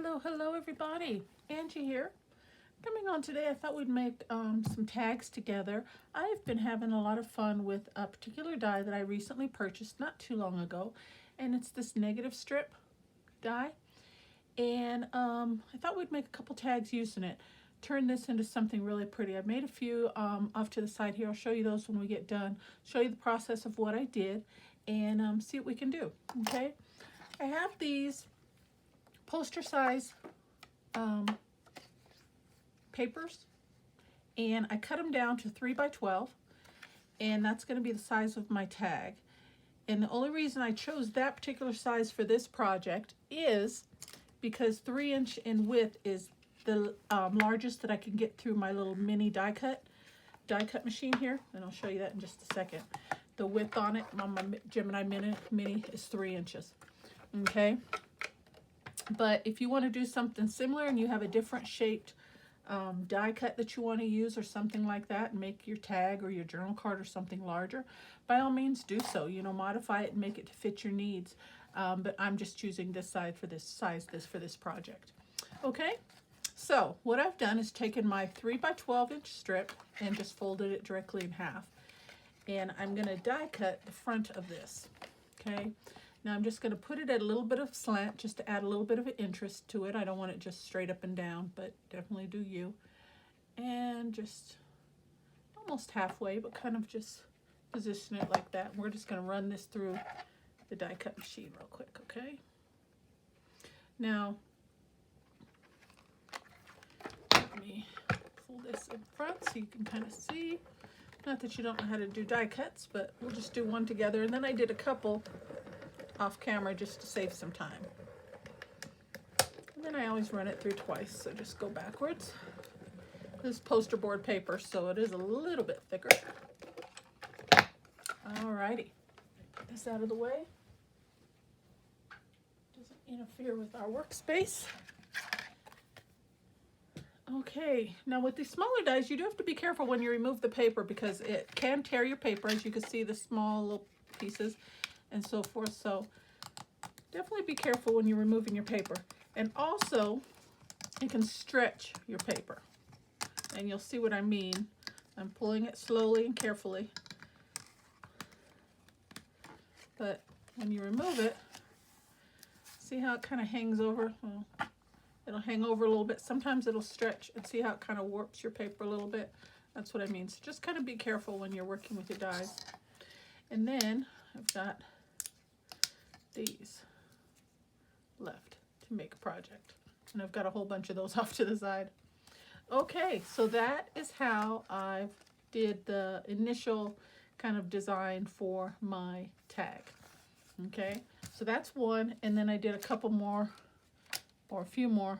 Hello everybody. Angie here. Coming on today, I thought we'd make some tags together. I've been having a lot of fun with a particular die that I recently purchased not too long ago, and it's this negative strip die. And I thought we'd make a couple tags using it. Turn this into something really pretty. I've made a few off to the side here. I'll show you those when we get done. Show you the process of what I did and see what we can do. Okay, I have these poster size papers, and I cut them down to 3 by 12, and that's going to be the size of my tag. And the only reason I chose that particular size for this project is because 3" in width is the largest that I can get through my little mini die cut machine here, and I'll show you that in just a second. The width on it on my Gemini Mini is 3 inches. Okay, but if you want to do something similar and you have a different shaped die cut that you want to use or something like that, and make your tag or your journal card or something larger, by all means do so. You know, modify it and make it to fit your needs. But I'm just choosing this size for this project. Okay, so what I've done is taken my 3 by 12 inch strip and just folded it directly in half. And I'm going to die cut the front of this. Okay. Now I'm just going to put it at a little bit of slant just to add a little bit of an interest to it. I don't want it just straight up and down, but definitely do you. And just almost halfway, but kind of just position it like that. And we're just going to run this through the die cut machine real quick, okay? Now, let me pull this in front so you can kind of see. Not that you don't know how to do die cuts, but we'll just do one together. And then I did a couple off camera just to save some time. And then I always run it through twice, so just go backwards. This is poster board paper, so it is a little bit thicker. Alrighty, put this out of the way. Doesn't interfere with our workspace. Okay, now with these smaller dies, you do have to be careful when you remove the paper because it can tear your paper, as you can see the small little pieces and so forth. So definitely be careful when you're removing your paper. And also, it can stretch your paper. And you'll see what I mean. I'm pulling it slowly and carefully. But when you remove it, see how it kind of hangs over? Well, it'll hang over a little bit. Sometimes it'll stretch, and see how it kind of warps your paper a little bit. That's what I mean. So just kind of be careful when you're working with your dies. And then I've got these left to make a project, and I've got a whole bunch of those off to the side. Okay, so that is how I did the initial kind of design for my tag. Okay, so that's one, and then I did a couple more or a few more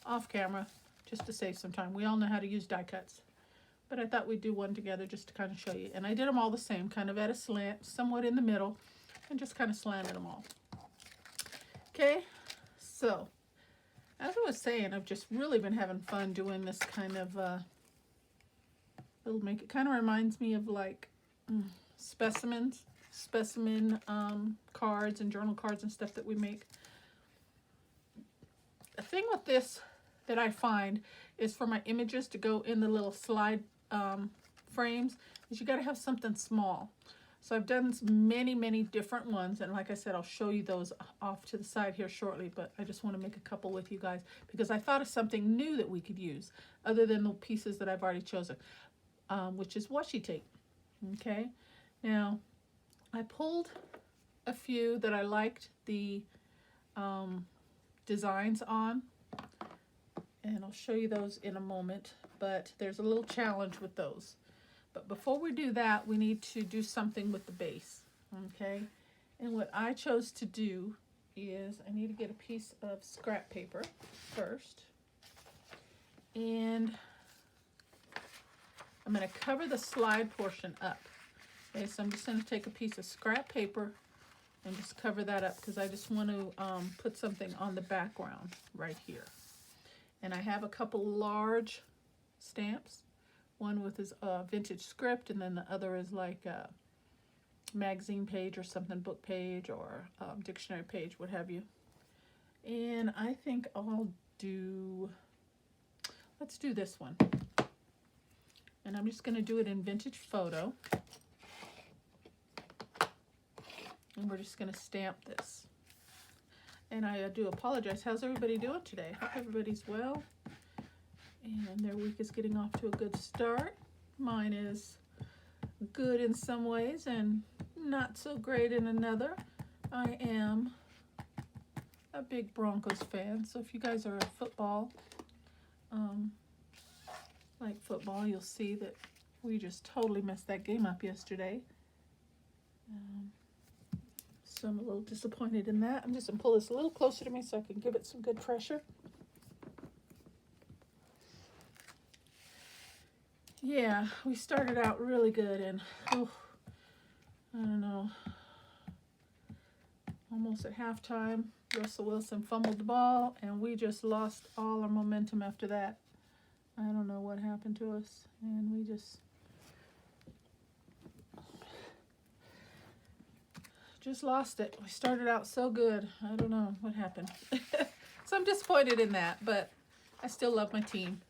off camera just to save some time. We all know how to use die cuts, but I thought we'd do one together just to kind of show you. And I did them all the same, kind of at a slant, somewhat in the middle, and just kind of slanted them all. Okay, so as I was saying, I've just really been having fun doing this kind of it'll make it kind of reminds me of like specimen cards and journal cards and stuff that we make. The thing with this that I find is for my images to go in the little slide frames is you got to have something small. So I've done many different ones, and like I said, I'll show you those off to the side here shortly, but I just want to make a couple with you guys because I thought of something new that we could use other than the pieces that I've already chosen, which is washi tape. Okay, now I pulled a few that I liked the designs on, and I'll show you those in a moment, but there's a little challenge with those. But before we do that, we need to do something with the base, okay? And what I chose to do is I need to get a piece of scrap paper first, and I'm going to cover the slide portion up. Okay, so I'm just going to take a piece of scrap paper and just cover that up because I just want to put something on the background right here. And I have a couple large stamps. One with his vintage script, and then the other is like a magazine page or something, book page or dictionary page, what have you. And I think let's do this one. And I'm just going to do it in Vintage Photo. And we're just going to stamp this. And I do apologize. How's everybody doing today? Hope everybody's well. And their week is getting off to a good start. Mine is good in some ways and not so great in another. I am a big Broncos fan, so if you guys are a football, like football, you'll see that we just totally messed that game up yesterday. So I'm a little disappointed in that. I'm just going to pull this a little closer to me so I can give it some good pressure. Yeah, we started out really good and, I don't know, almost at halftime, Russell Wilson fumbled the ball and we just lost all our momentum after that. I don't know what happened to us and we just lost it. We started out so good. I don't know what happened. So I'm disappointed in that, but I still love my team.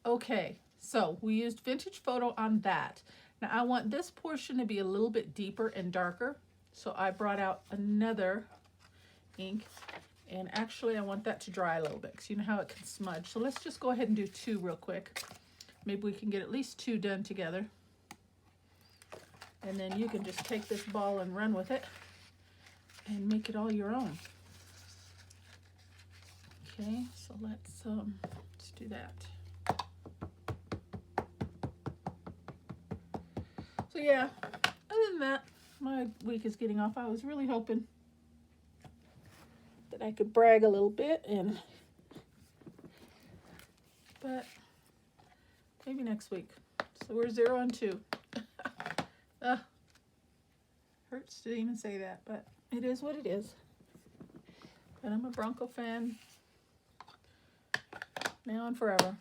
Okay, so we used Vintage Photo on that. Now I want this portion to be a little bit deeper and darker. So I brought out another ink, and actually I want that to dry a little bit because you know how it can smudge. So let's just go ahead and do two real quick. Maybe we can get at least two done together. And then you can just take this ball and run with it and make it all your own. Okay, so let's do that. So yeah, other than that, my week is getting off. I was really hoping that I could brag a little bit, but maybe next week. So we're 0-2. Hurts to even say that, but it is what it is. But I'm a Bronco fan now and forever.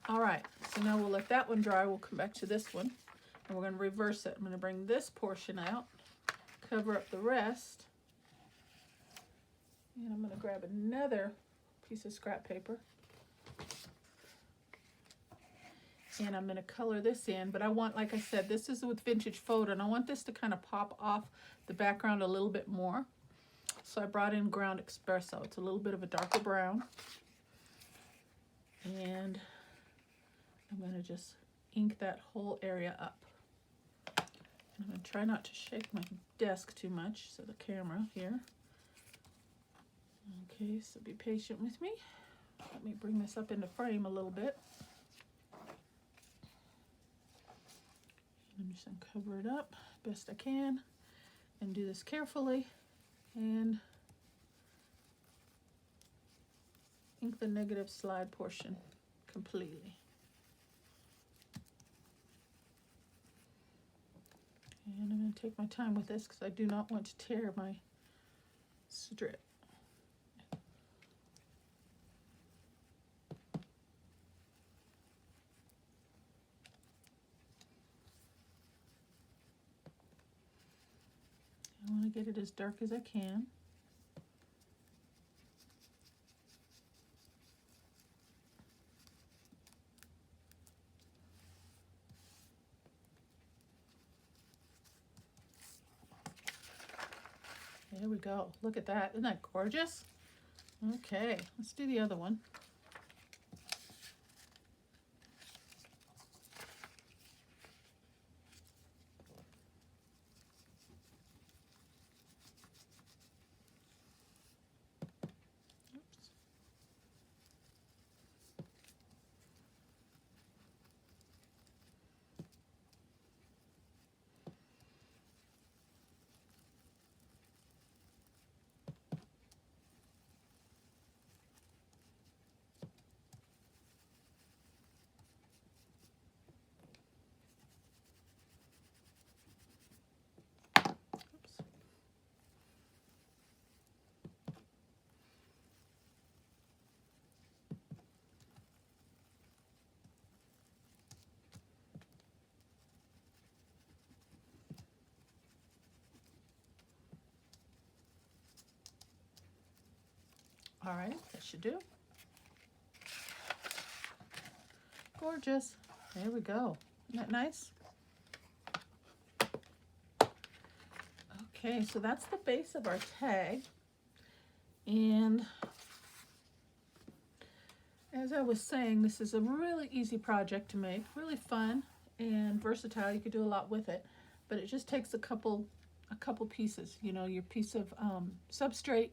All right, so now we'll let that one dry. We'll come back to this one, and we're going to reverse it. I'm going to bring this portion out, cover up the rest, and I'm going to grab another piece of scrap paper. And I'm going to color this in, but I want, like I said, this is with Vintage Photo, and I want this to kind of pop off the background a little bit more. So I brought in Ground Espresso. It's a little bit of a darker brown. And I'm going to just ink that whole area up. I'm going to try not to shake my desk too much, so the camera here. Okay, so be patient with me. Let me bring this up into frame a little bit. I'm just going to cover it up best I can and do this carefully and ink the negative slide portion completely. And I'm going to take my time with this because I do not want to tear my strip. I want to get it as dark as I can. There we go. Look at that. Isn't that gorgeous? Okay, let's do the other one. Oops. All right, that should do. Gorgeous. There we go. Isn't that nice? Okay, so that's the base of our tag. And as I was saying, this is a really easy project to make, really fun and versatile. You could do a lot with it, but it just takes a couple pieces, you know, your piece of substrate,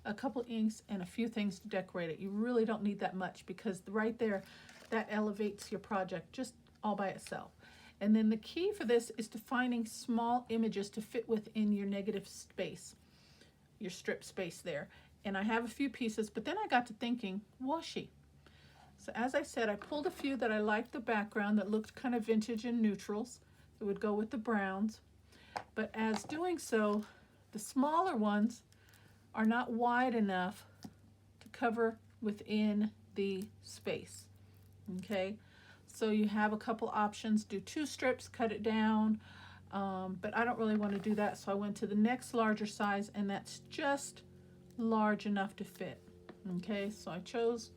a couple inks, and a few things to decorate it. You really don't need that much because right there, that elevates your project just all by itself. And then the key for this is to finding small images to fit within your negative space, your strip space there. And I have a few pieces, but then I got to thinking, washi. So as I said, I pulled a few that I liked the background that looked kind of vintage and neutrals. It would go with the browns. But as doing so, the smaller ones are not wide enough to cover within the space. Okay, so you have a couple options. Do 2 strips, cut it down, but I don't really want to do that, so I went to the next larger size, and that's just large enough to fit. Okay, so I chose,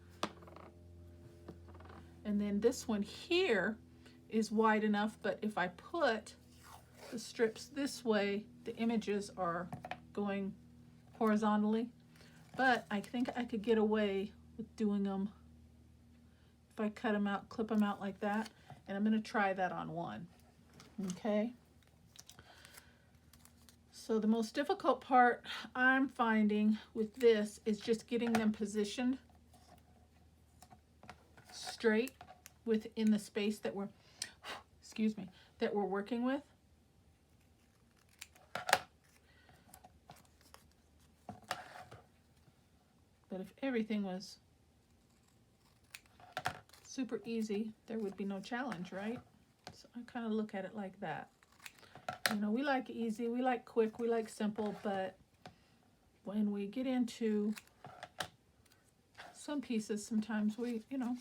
and then this one here is wide enough, but if I put the strips this way, the images are going horizontally, but I think I could get away with doing them if I cut them out, clip them out like that, and I'm going to try that on one. Okay, so the most difficult part I'm finding with this is just getting them positioned straight within the space that we're, excuse me, that we're working with. But if everything was super easy, there would be no challenge, right? So I kind of look at it like that. You know, we like easy, we like quick, we like simple, but when we get into some pieces, sometimes we, you know,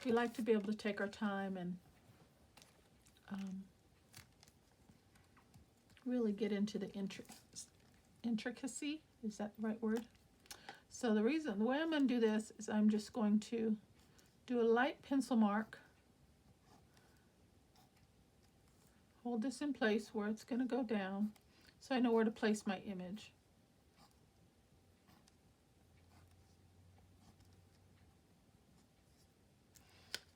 we like to be able to take our time and really get into the intricacy. Is that the right word? So the way I'm going to do this is I'm just going to do a light pencil mark, hold this in place where it's going to go down so I know where to place my image.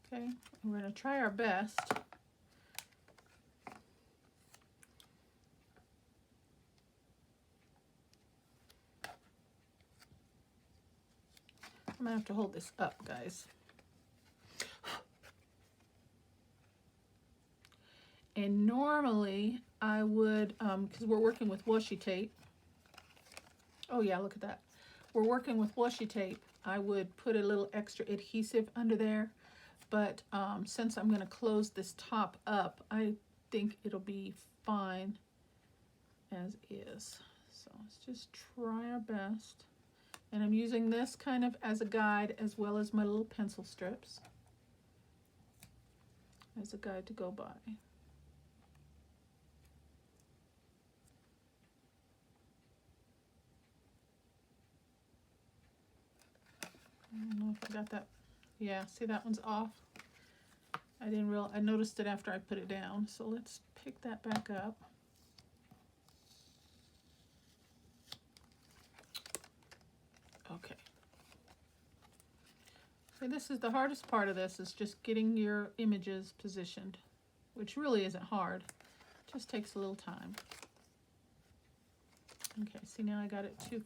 Okay, we're going to try our best I'm going to have to hold this up, guys. And normally I would, because we're working with washi tape. Oh yeah, look at that. We're working with washi tape. I would put a little extra adhesive under there. But since I'm going to close this top up, I think it'll be fine as is. So let's just try our best. And I'm using this kind of as a guide as well as my little pencil strips as a guide to go by. I don't know if I got that. Yeah, see that one's off. I noticed it after I put it down. So let's pick that back up. Okay. So this is the hardest part of this, is just getting your images positioned, which really isn't hard. It just takes a little time. Okay, see now I got it too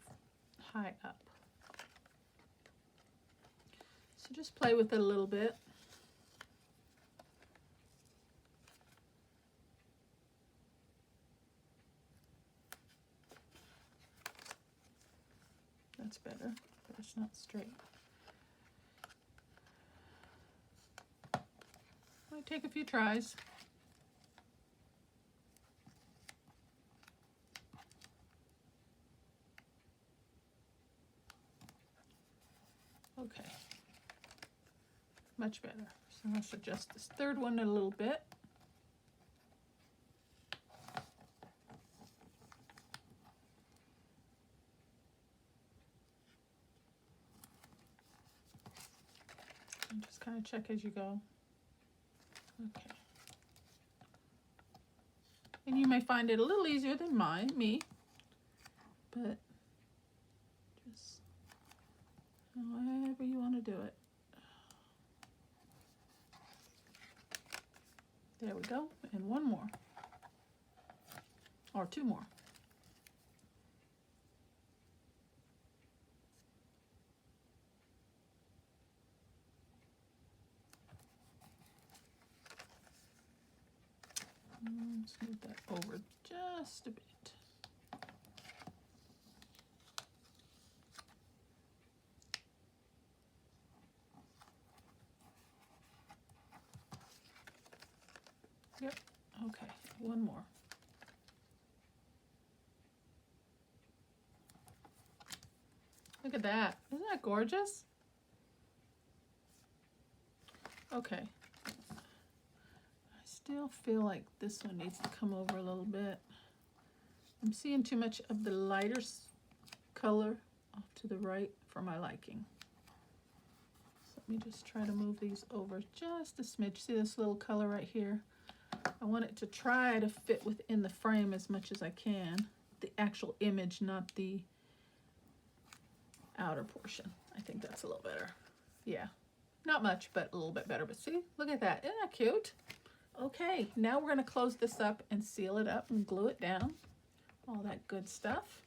high up. So just play with it a little bit. That's better, but it's not straight. Might take a few tries. Okay, much better. So let's adjust this third one a little bit. And just kind of check as you go. Okay. And you may find it a little easier than me, but just however you want to do it. There we go, and one more, or two more. Let's move that over just a bit. Yep, okay, one more. Look at that, isn't that gorgeous? Okay. I still feel like this one needs to come over a little bit. I'm seeing too much of the lighter color off to the right for my liking. So let me just try to move these over just a smidge. See this little color right here? I want it to try to fit within the frame as much as I can. The actual image, not the outer portion. I think that's a little better. Yeah, not much, but a little bit better. But see, look at that. Isn't that cute? Okay, now we're going to close this up and seal it up and glue it down. All that good stuff.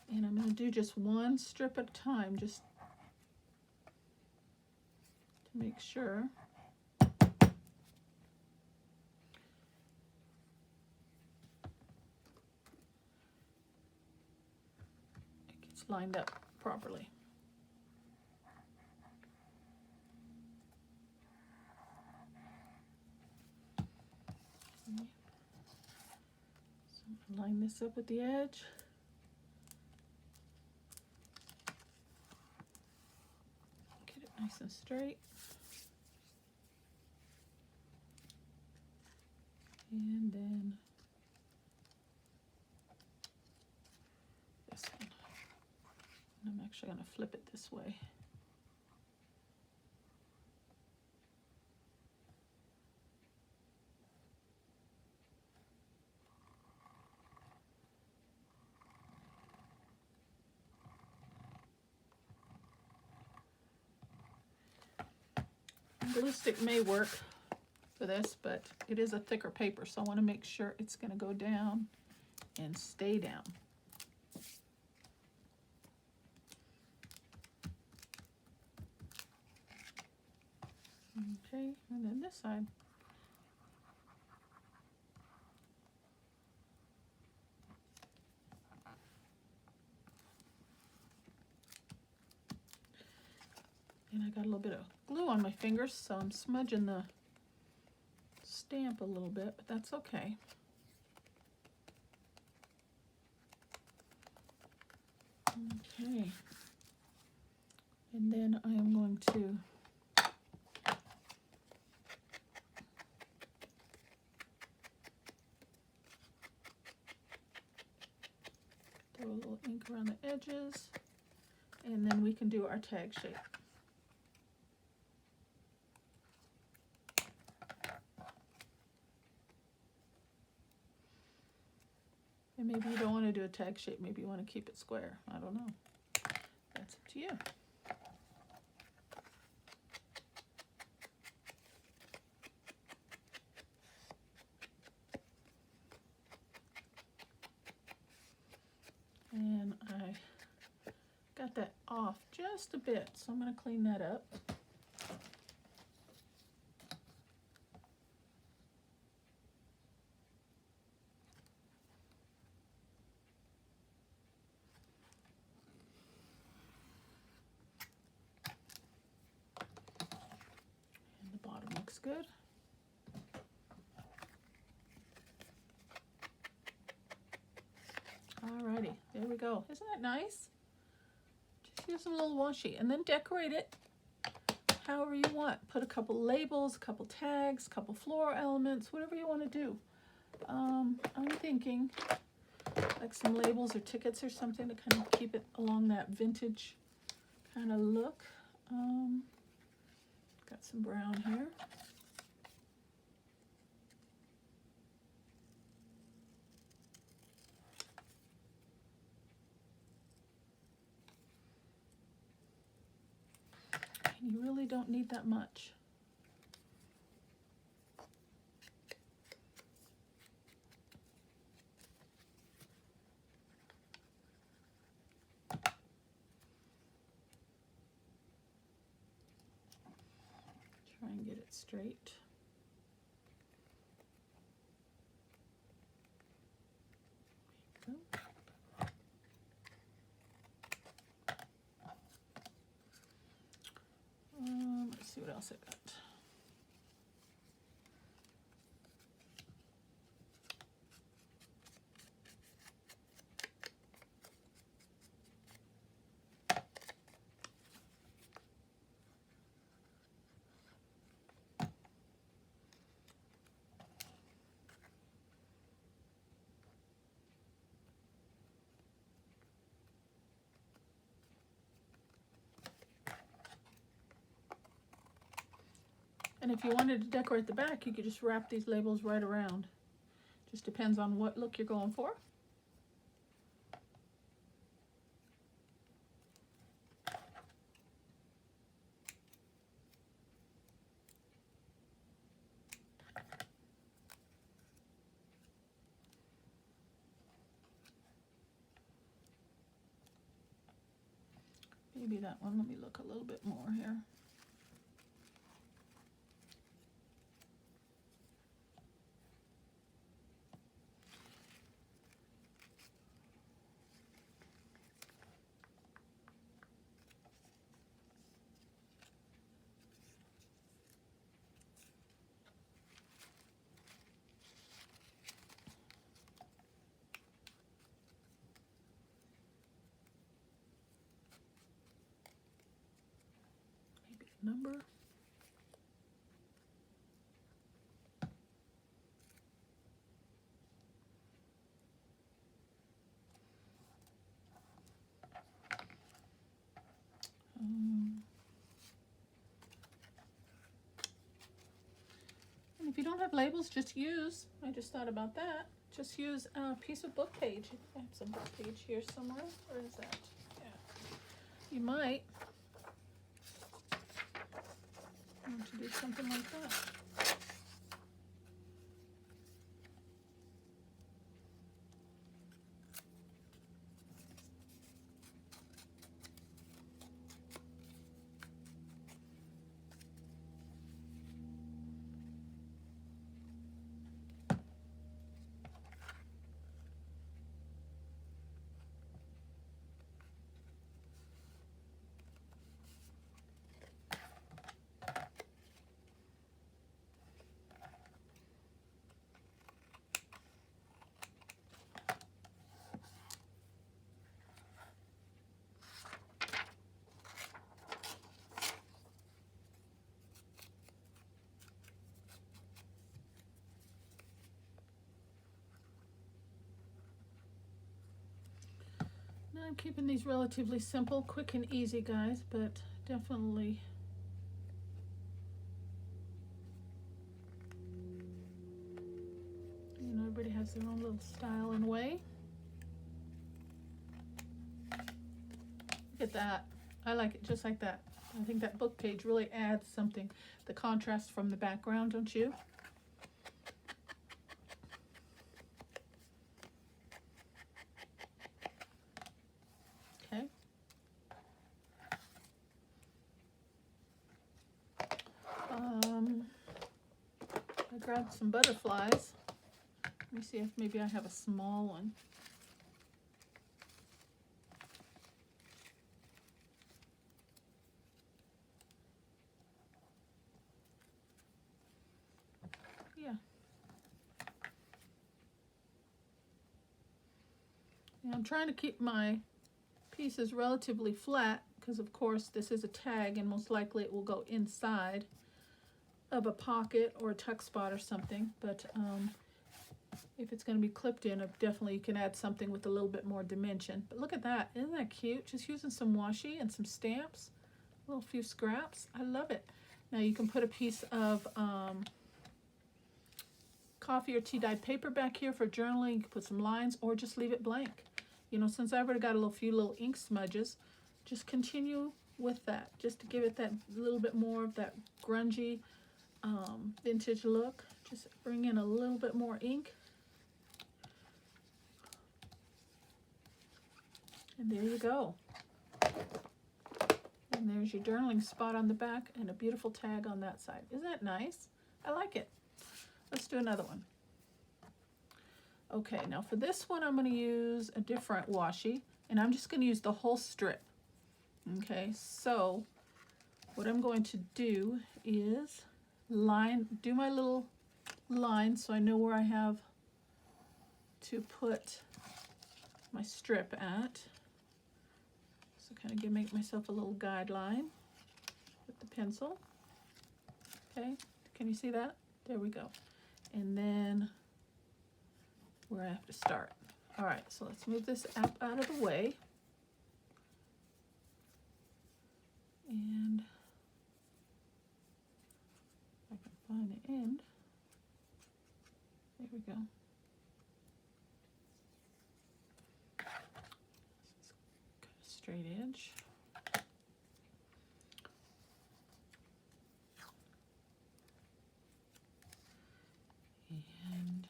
And I'm going to do just one strip at a time, just to make sure. It gets lined up properly. So line this up with the edge. Get it nice and straight. And then this one. And I'm actually going to flip it this way. Glue stick may work for this, but it is a thicker paper, so I want to make sure it's going to go down and stay down. Okay, and then this side. And I got a little bit of glue on my fingers, so I'm smudging the stamp a little bit, but that's okay. Okay. And then I am going to throw a little ink around the edges, and then we can do our tag shape. And maybe you don't want to do a tag shape, maybe you want to keep it square. I don't know. That's up to you. And I got that off just a bit, so I'm going to clean that up. And the bottom looks good. Alrighty, there we go. Isn't that nice? Just use a little washi and then decorate it however you want. Put a couple labels, a couple tags, a couple floral elements, whatever you want to do. I'm thinking like some labels or tickets or something to kind of keep it along that vintage kind of look. Got some brown here. And you really don't need that much. Try and get it straight. There you go. Let's see what else I got. And if you wanted to decorate the back, you could just wrap these labels right around. Just depends on what look you're going for. Maybe that one, let me look a little bit more here. Maybe a number. And if you don't have labels, just use, I just thought about that, just use a piece of book page. I have some book page here somewhere. Where is that? Yeah. You might want to do something like that. Now I'm keeping these relatively simple, quick and easy, guys, but definitely everybody has their own little style and way. Look at that. I like it just like that. I think that book page really adds something, the contrast from the background, don't you? Okay. I grabbed some butterflies. Let me see if maybe I have a small one. Yeah. I'm trying to keep my pieces relatively flat because of course this is a tag and most likely it will go inside of a pocket or a tuck spot or something, but If it's going to be clipped in, definitely you can add something with a little bit more dimension. But look at that. Isn't that cute? Just using some washi and some stamps, a little few scraps. I love it. Now you can put a piece of coffee or tea dyed paper back here for journaling. You can put some lines or just leave it blank. You know, since I've already got a few little ink smudges, just continue with that, just to give it that little bit more of that grungy vintage look. Just bring in a little bit more ink. And there you go. And there's your journaling spot on the back and a beautiful tag on that side. Isn't that nice? I like it. Let's do another one. Okay, now for this one I'm going to use a different washi, and I'm just going to use the whole strip. Okay, so what I'm going to do is do my little line so I know where I have to put my strip at. So kind of make myself a little guideline with the pencil. Okay, can you see that? There we go. And then where I have to start. All right, so let's move this out of the way. And if I can find the end. There we go. Cut a straight edge. And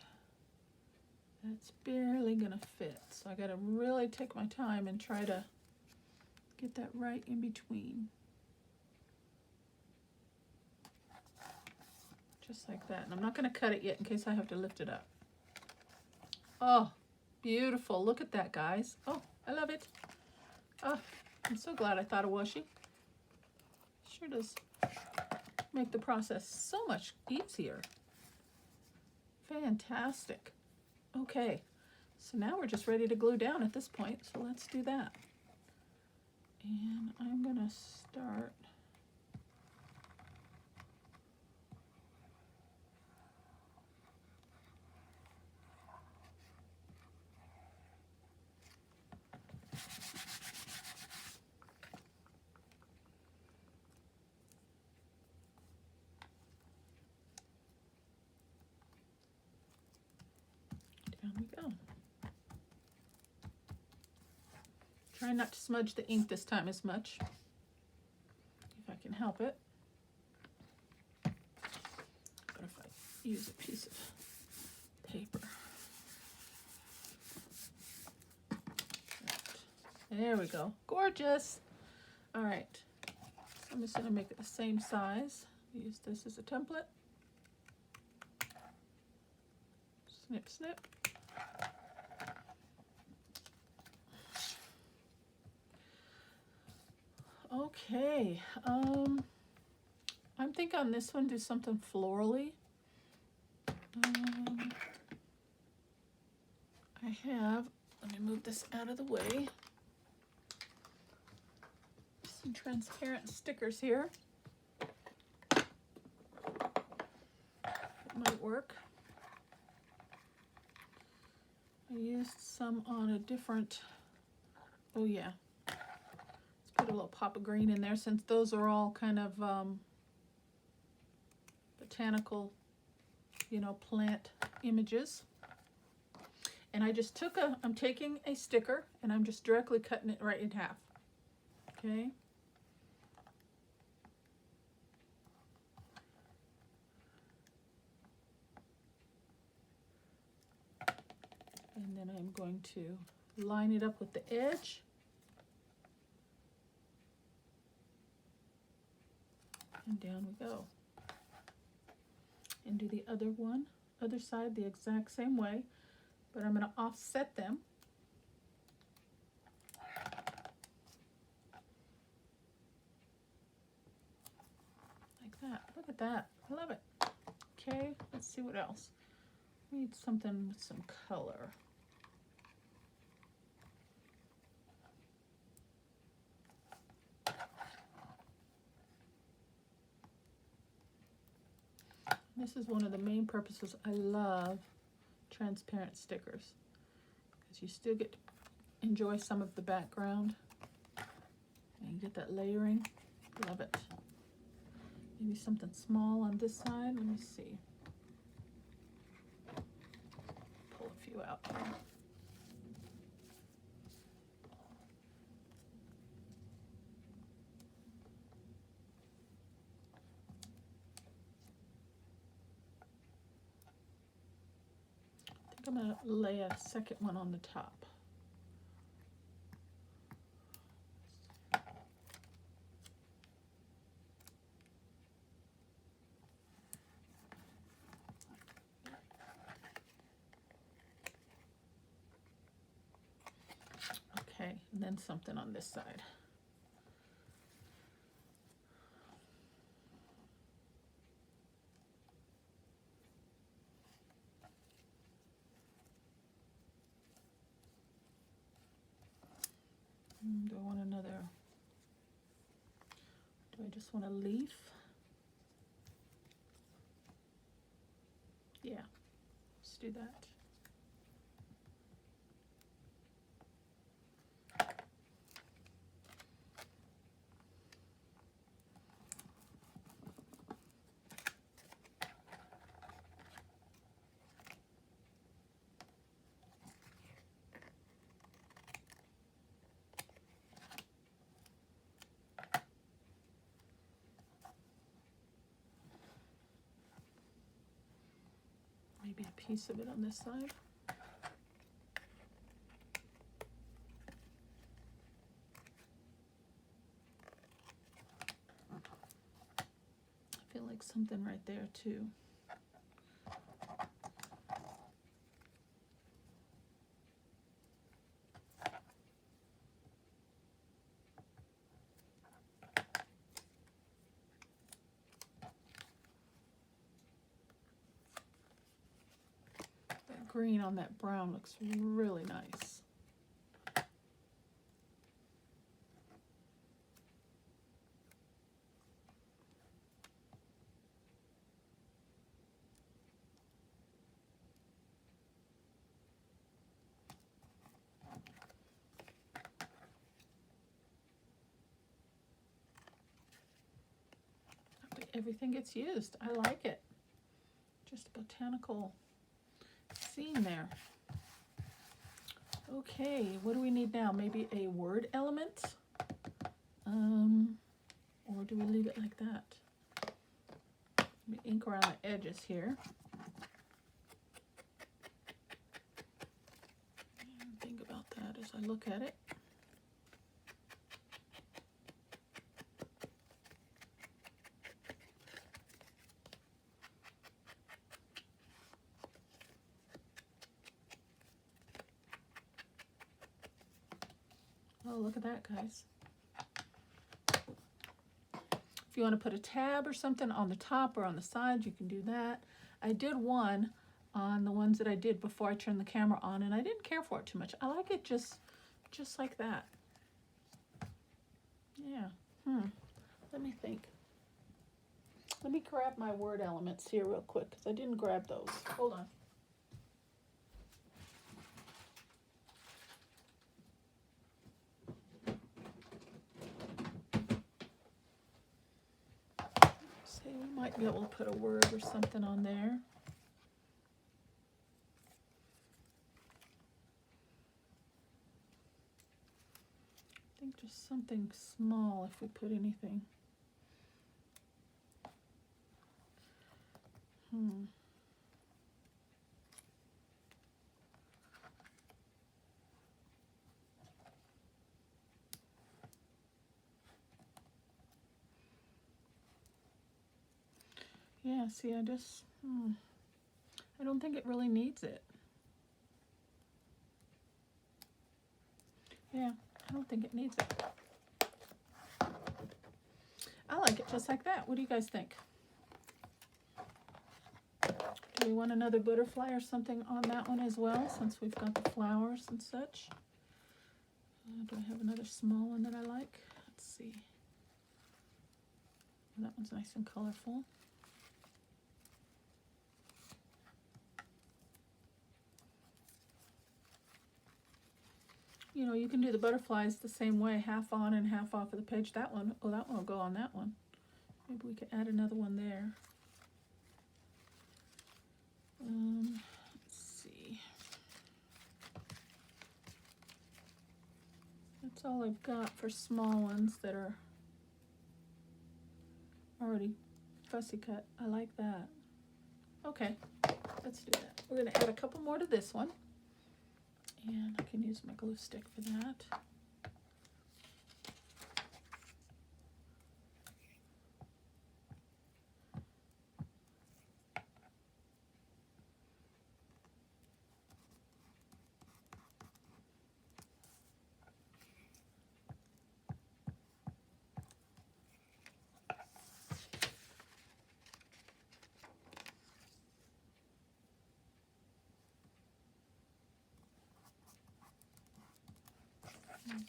that's barely gonna fit. So I gotta really take my time and try to get that right in between. Just like that. And I'm not going to cut it yet in case I have to lift it up. Oh, beautiful. Look at that, guys. Oh, I love it. Oh, I'm so glad I thought of washi. Sure does make the process so much easier. Fantastic. Okay, so now we're just ready to glue down at this point. So let's do that. And I'm going to start down we go. Try not to smudge the ink this time as much, if I can help it. But if I use a piece of paper. There we go. Gorgeous. All right. So I'm just going to make it the same size. Use this as a template. Snip, snip. Okay, I'm thinking on this one do something florally. Let me move this out of the way. Some transparent stickers here. It might work. I used some on a different, oh yeah. Put a little pop of green in there since those are all kind of botanical, you know, plant images. And I just I'm taking a sticker and I'm just directly cutting it right in half. Okay. And then I'm going to line it up with the edge. And down we go. And do the other side the exact same way, but I'm going to offset them. Like that. Look at that. I love it. Okay, let's see what else. We need something with some color. This is one of the main purposes I love transparent stickers, because you still get to enjoy some of the background and get that layering. Love it. Maybe something small on this side. Let me see. Pull a few out here. I think I'm going to lay a second one on the top. Okay, and then something on this side. Do I want another? Do I just want a leaf? Yeah, let's do that. Maybe a piece of it on this side. I feel like something right there too. That green on that brown looks really nice. Everything gets used. I like it. Just a botanical scene there. Okay, what do we need now? Maybe a word element? Or do we leave it like that? Let me ink around the edges here. And think about that as I look at it. Oh, look at that, guys. If you want to put a tab or something on the top or on the side, you can do that. I did one on the ones that I did before I turned the camera on, and I didn't care for it too much. I like it just like that. Yeah. Let me think. Let me grab my word elements here real quick, because I didn't grab those. Hold on. See, we might be able to put a word or something on there. I think just something small if we put anything. Yeah, see, I don't think it really needs it. Yeah, I don't think it needs it. I like it just like that. What do you guys think? Do we want another butterfly or something on that one as well, since we've got the flowers and such? Do I have another small one that I like? Let's see. That one's nice and colorful. you know, you can do the butterflies the same way, half on and half off of the page. That one, oh, that one will go on that one. Maybe we could add another one there. Let's see. That's all I've got for small ones that are already fussy cut. I like that. Okay, let's do that. We're going to add a couple more to this one. And I can use my glue stick for that.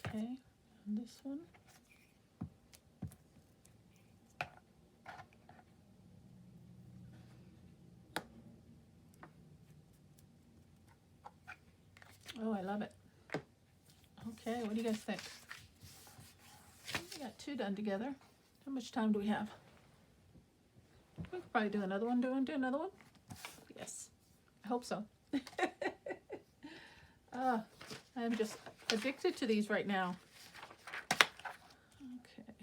Okay, and this one. Oh, I love it. Okay, what do you guys think? We got two done together. How much time do we have? We could probably do another one. Do you want to do another one? Yes, I hope so. I'm just addicted to these right now. Okay.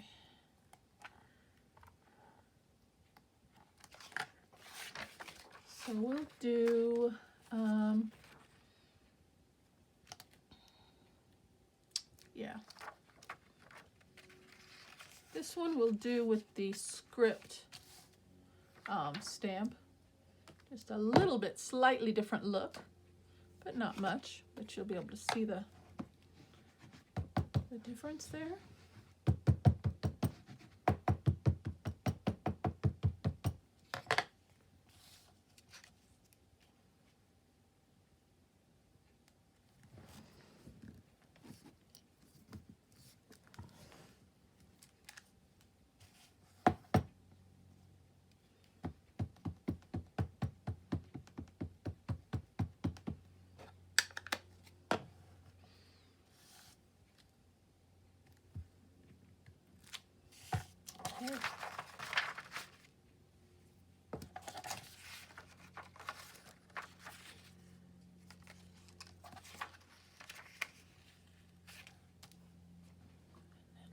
So we'll do, yeah. This one we'll do with the script stamp. Just a little bit slightly different look, but not much. But you'll be able to see the difference there. Okay.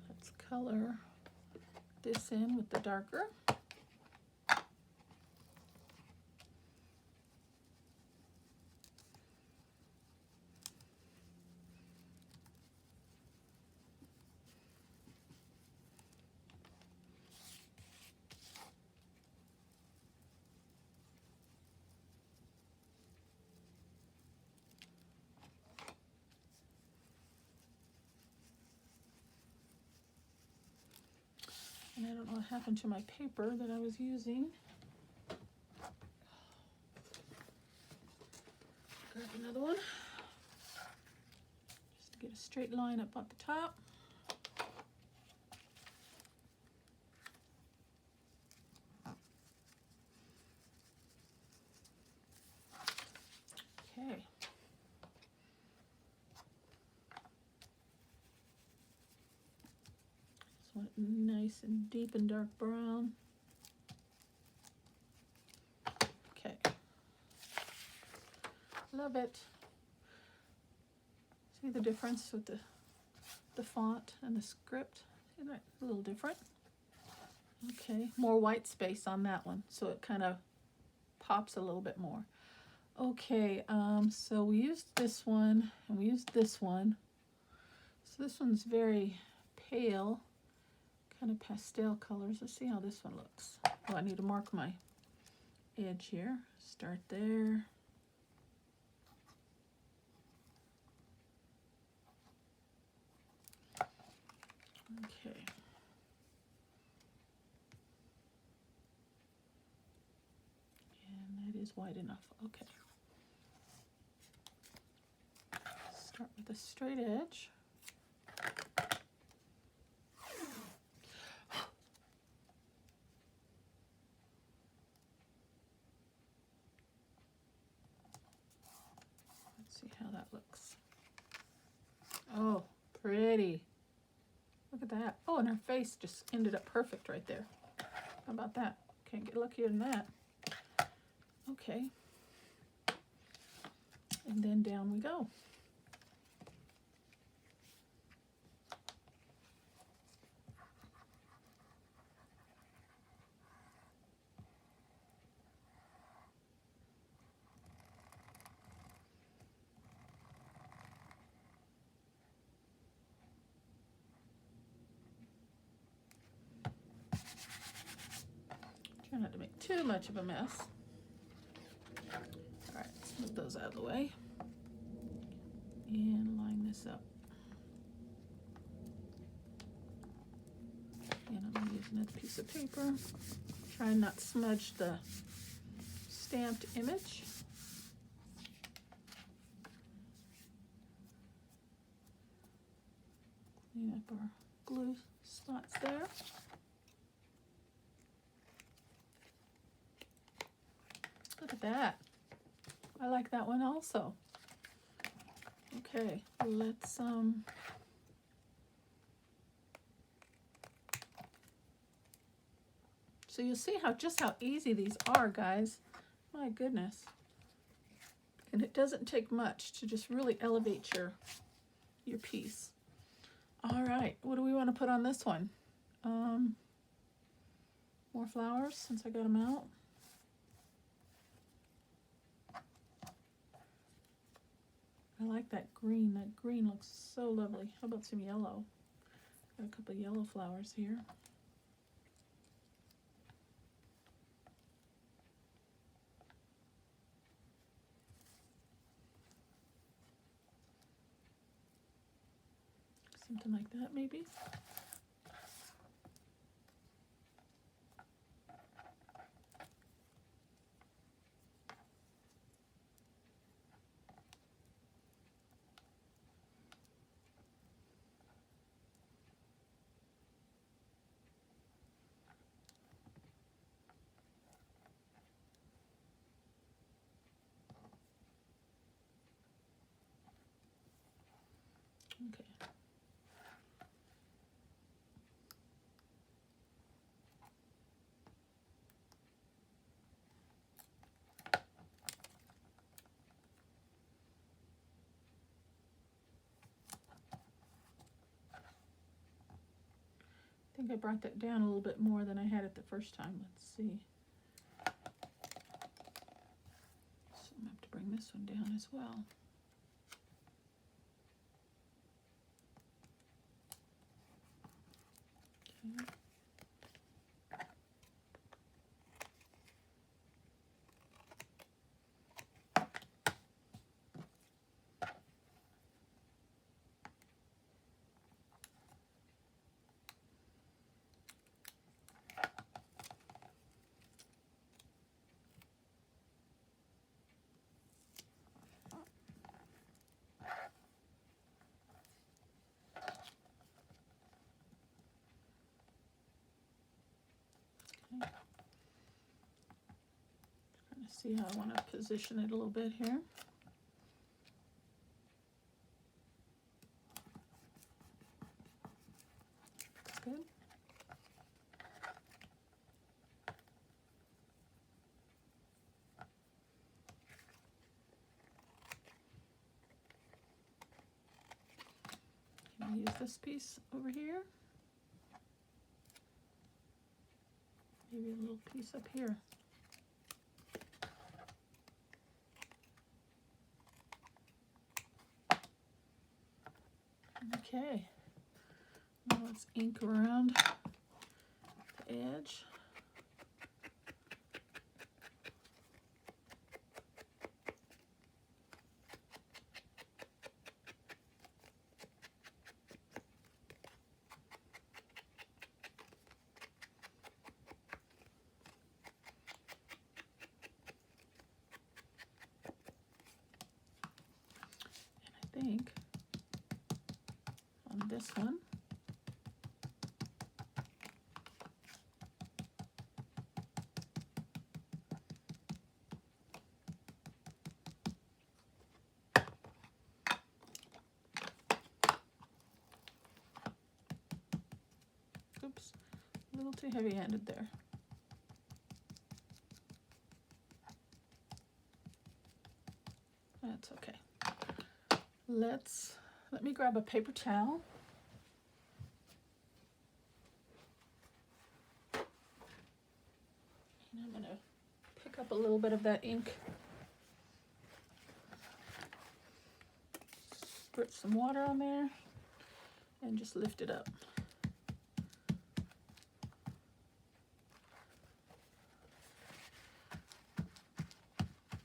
Let's color this in with the darker. And I don't know what happened to my paper that I was using. Grab another one. Just to get a straight line up at the top. Okay. Just want it nice and deep and dark brown. Okay. Love it. See the difference with the font and the script? Isn't it a little different? Okay, more white space on that one, so it kind of pops a little bit more. Okay, so we used this one and we used this one. So this one's very pale, kind of pastel colors. Let's see how this one looks. Oh, I need to mark my edge here. Start there. Okay. And that is wide enough. Okay. Start with a straight edge. Let's see how that looks. Pretty. Look at that. Oh, and her face just ended up perfect right there. How about that? Can't get luckier than that. Okay. And then down we go. Try not to make too much of a mess. All right, let's move those out of the way and line this up. And I'm going to use another piece of paper. Try and not smudge the stamped image. Clean up our glue spots there. Look at that. I like that one also. Okay, let's so you'll see just how easy these are, guys. My goodness. And it doesn't take much to just really elevate your piece. All right, what do we want to put on this one? More flowers since I got them out. I like that green. That green looks so lovely. How about some yellow? Got a couple of yellow flowers here. Something like that, maybe. Okay. I think I brought that down a little bit more than I had it the first time. Let's see. So I'm going to have to bring this one down as well. Okay. Trying to see how I want to position it a little bit here. Good. Can I use this piece over here? Maybe a little piece up here. Okay, now let's ink around the edge. And I think on this one, little too heavy-handed there. That's okay. Let me grab a paper towel. And I'm gonna pick up a little bit of that ink. Spritz some water on there and just lift it up.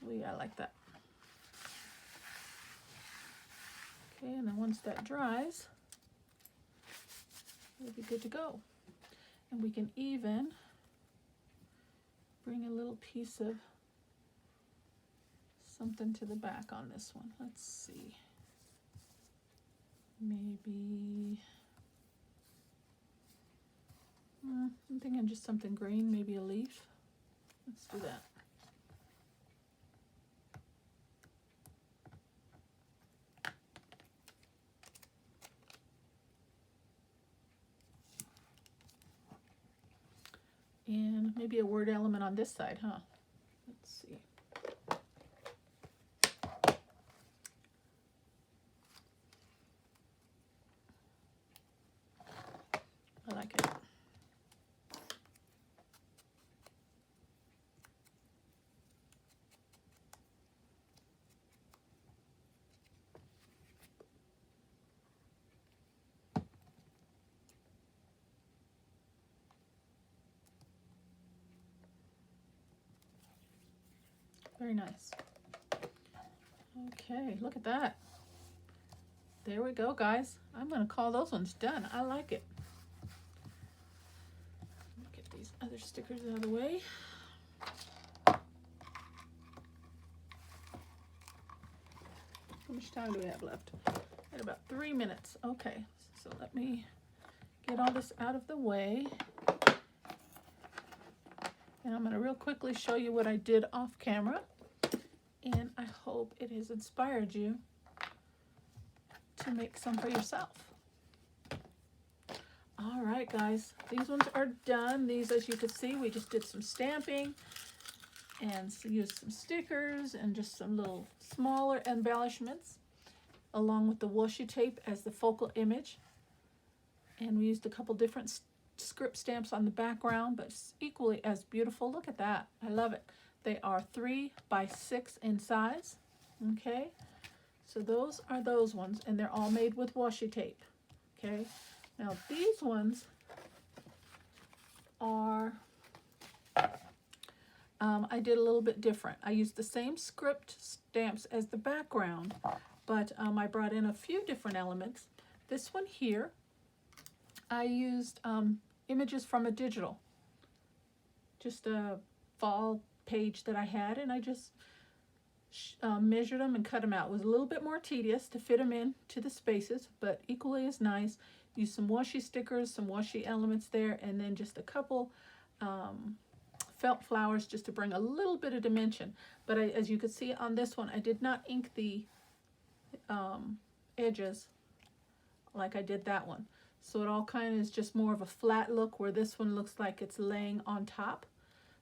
Oh yeah, I like that. Okay, and then once that dries, we'll be good to go. And we can even bring a little piece of something to the back on this one. Let's see. Maybe, I'm thinking just something green, maybe a leaf. Let's do that. And maybe a word element on this side, huh? Let's see. I like it. Very nice. Okay, look at that. There we go, guys. I'm going to call those ones done. I like it. Get these other stickers out of the way. How much time do we have left? At about 3 minutes. Okay, so let me get all this out of the way. And I'm going to real quickly show you what I did off camera. And I hope it has inspired you to make some for yourself. All right, guys, these ones are done. These, as you can see, we just did some stamping and used some stickers and just some little smaller embellishments along with the washi tape as the focal image. And we used a couple different script stamps on the background, but it's equally as beautiful. Look at that. I love it. They are 3 by 6 in size. Okay, so those are those ones, and they're all made with washi tape. Okay, now these ones are I did a little bit different. I used the same script stamps as the background, but I brought in a few different elements. This one here, I used images from a digital, just a fall page that I had, and I just measured them and cut them out. It was a little bit more tedious to fit them in to the spaces, but equally as nice. Used some washi stickers, some washi elements there, and then just a couple felt flowers just to bring a little bit of dimension. But as you can see on this one, I did not ink the edges like I did that one. So it all kind of is just more of a flat look, where this one looks like it's laying on top.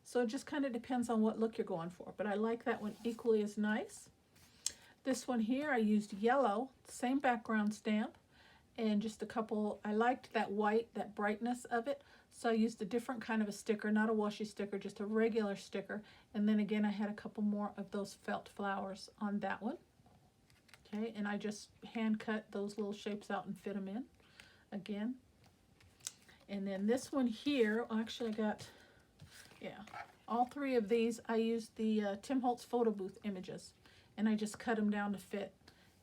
So it just kind of depends on what look you're going for. But I like that one equally as nice. This one here, I used yellow, same background stamp, and just a couple, I liked that white, that brightness of it. So I used a different kind of a sticker, not a washi sticker, just a regular sticker. And then again, I had a couple more of those felt flowers on that one. Okay, and I just hand cut those little shapes out and fit them in again. And then this one here, actually I got, yeah, all 3 of these, I used the Tim Holtz photo booth images, and I just cut them down to fit.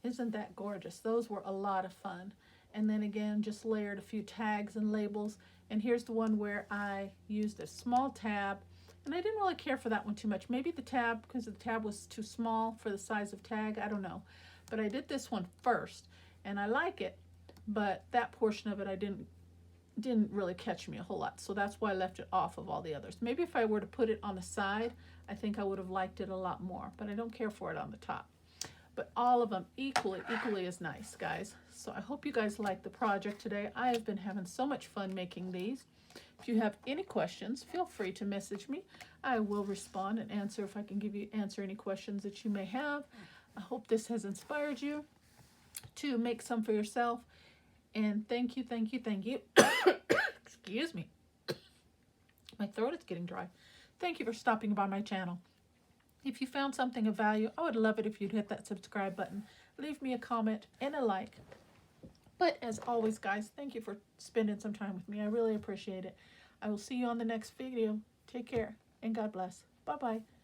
Isn't that gorgeous? Those were a lot of fun. And then again, just layered a few tags and labels. And here's the one where I used a small tab, and I didn't really care for that one too much. Maybe the tab, because the tab was too small for the size of tag, I don't know. But I did this one first, and I like it, but that portion of it I didn't really catch me a whole lot, so that's why I left it off of all the others. Maybe if I were to put it on the side, I think I would have liked it a lot more, but I don't care for it on the top. but all of them equally as nice, guys. So I hope you guys like the project today. I have been having so much fun making these. If you have any questions, feel free to message me. I will respond and answer if I can answer any questions that you may have. I hope this has inspired you to make some for yourself. And thank you. Excuse me. My throat is getting dry. Thank you for stopping by my channel. If you found something of value, I would love it if you'd hit that subscribe button. Leave me a comment and a like. But as always, guys, thank you for spending some time with me. I really appreciate it. I will see you on the next video. Take care and God bless. Bye-bye.